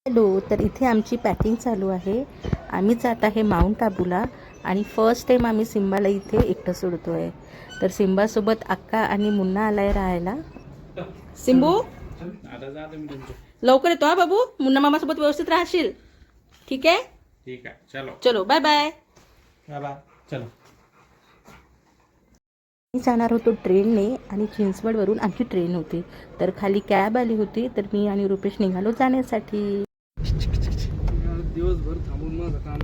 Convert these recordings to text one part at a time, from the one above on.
Hello, तर इथे आमची पॅकिंग चालू आहे. आम्ही जात आहे माउंट आबूला आणि फर्स्ट टाईम आम्ही सिम्बाला इथे एकटं सोडतो आहे. तर सिम्बासोबत अक्का आणि मुन्ना आलाय राहायला. सिम्बू लवकर येतो हा बाबू. मुन्ना मामासोबत व्यवस्थित राहशील, ठीक आहे? ठीक आहे, चलो चलो बाय बाय. बाय बाय, चलो. मी जाणार होतो ट्रेनने आणि चिंचवडवरून आमची ट्रेन होती. तर खाली कॅब आली होती, तर मी आणि रुपेश निघालो जाण्यासाठी. दिवसभर थांबून माझं काम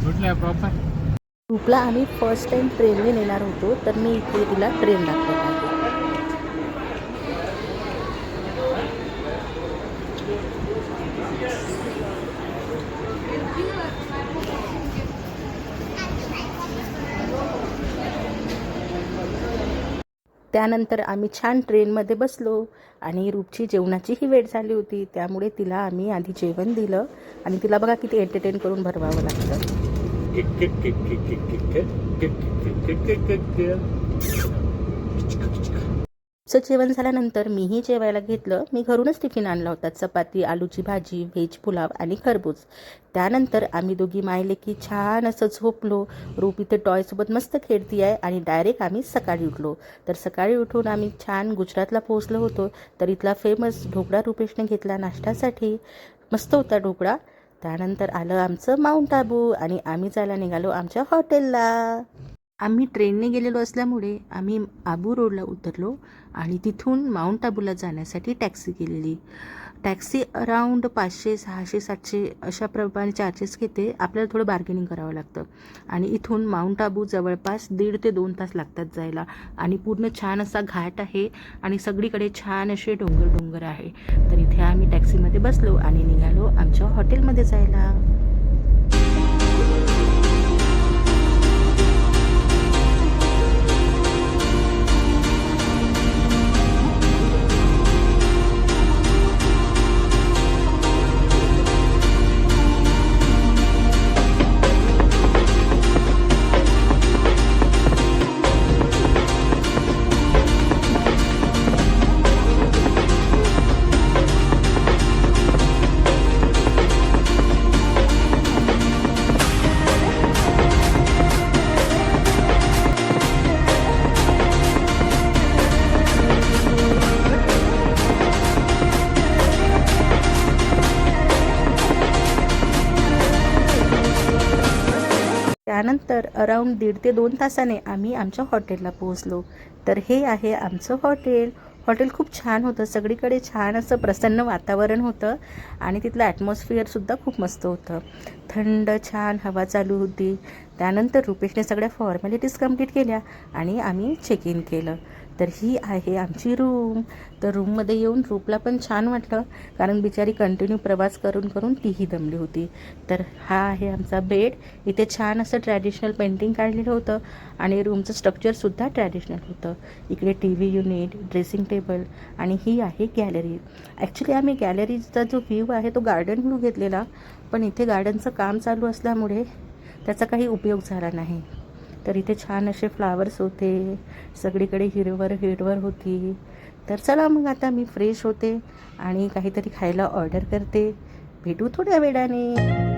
कुठल्या प्रॉपर ग्रुपला आम्ही फर्स्ट टाइम ट्रेनने नेणार होतो, तर मी इथे तिला ट्रेन दाखवत आहे. त्यानंतर आम्ही छान ट्रेनमध्ये बसलो आणि रूपची जेवणाचीही वेळ झाली होती, त्यामुळे तिला आम्ही आधी जेवण दिलं आणि तिला बघा किती एंटरटेन करून भरवावं लागतं. जेवण झाल्यानंतर मीही जेवायला घेतलं. मी घरूनच टिफिन आणला होता. चपाती, आलूची भाजी, व्हेज पुलाव आणि खरबूज. त्यानंतर आम्ही दोघी मायलेकी छान असं झोपलो. रूप इथे टॉयसोबत मस्त खेळती आहे आणि डायरेक्ट आम्ही सकाळी उठलो. तर सकाळी उठून आम्ही छान गुजरातला पोहोचलो होतो. तर इथला फेमस ढोकळा रुपेशने घेतला नाश्त्यासाठी. मस्त होता ढोकळा. त्यानंतर आलं आमचं माउंट आबू आणि आम्ही जायला निघालो आमच्या हॉटेलला. आम्ही ट्रेनने गेलेलो असल्यामुळे आम्ही आबू रोडला उतरलो आणि तिथून माउंट आबूला जाण्यासाठी टॅक्सी केलेली. टॅक्सी अराऊंड 500, 600, 700 अशा प्रमाणे चार्जेस घेते. आपल्याला थोडं बार्गेनिंग करावं लागतं. आणि इथून माउंट आबू जवळपास 1.5 ते 2 तास लागतात जायला. आणि पूर्ण छान असा घाट आहे आणि सगळीकडे छान असे डोंगर आहे. तर इथे आम्ही टॅक्सीमध्ये बसलो आणि निघालो आमच्या हॉटेलमध्ये जायला. त्यानंतर अराऊंड 1.5 ते 2 तासाने आम्ही आमच्या हॉटेलला पोहोचलो. तर हे आहे आमचं हॉटेल. हॉटेल खूप छान होतं. सगळीकडे छान असं प्रसन्न वातावरण होतं आणि तिथलं ॲटमॉस्फिअरसुद्धा खूप मस्त होतं. थंड छान हवा चालू होती. त्यानंतर रुपेशने सगळ्या फॉर्मॅलिटीज कंप्लीट केल्या आणि आम्ही चेक इन केलं. तर ही आहे आमची रूम. तर रूममध्ये येऊन रूपला पण छान वाटलं, कारण बिचारी कंटिन्यू प्रवास करून करून तीही दमली होती. तर हा आहे आमचा बेड. इथे छान असं ट्रॅडिशनल पेंटिंग काढलेलं होतं आणि रूमचं स्ट्रक्चरसुद्धा ट्रॅडिशनल होतं. इकडे TV युनिट, ड्रेसिंग टेबल आणि ही आहे गॅलरी. ॲक्च्युली आम्ही गॅलरीचा जो व्ह्यू आहे तो गार्डन व्ह्यू घेतलेला, पण इथे गार्डनचं काम चालू असल्यामुळे त्याचा काही उपयोग झाला नाही. तर इथे छान असे फ्लावर्स होते, सगळीकडे हिरवळ होती. तर चला मग आता मी फ्रेश होते आणि काहीतरी खायला ऑर्डर करते. भेटू थोड्या वेळाने.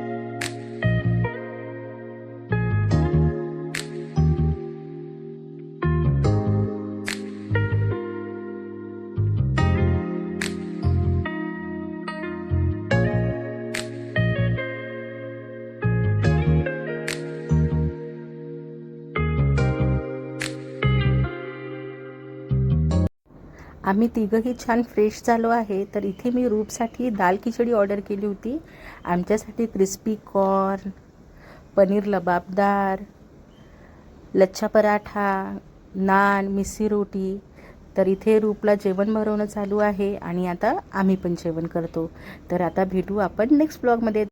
आम्ही तिघंही छान फ्रेश झालो आहे. तर इथे मी रूपसाठी दाल खिचडी ऑर्डर केली होती. आमच्यासाठी क्रिस्पी कॉर्न, पनीर लबाबदार, लच्छा पराठा, नान, मिस्सी रोटी. तर इथे रूपला जेवण बनवणं चालू आहे आणि आता आम्ही पण जेवण करतो. तर आता भेटू आपण नेक्स्ट ब्लॉगमध्ये.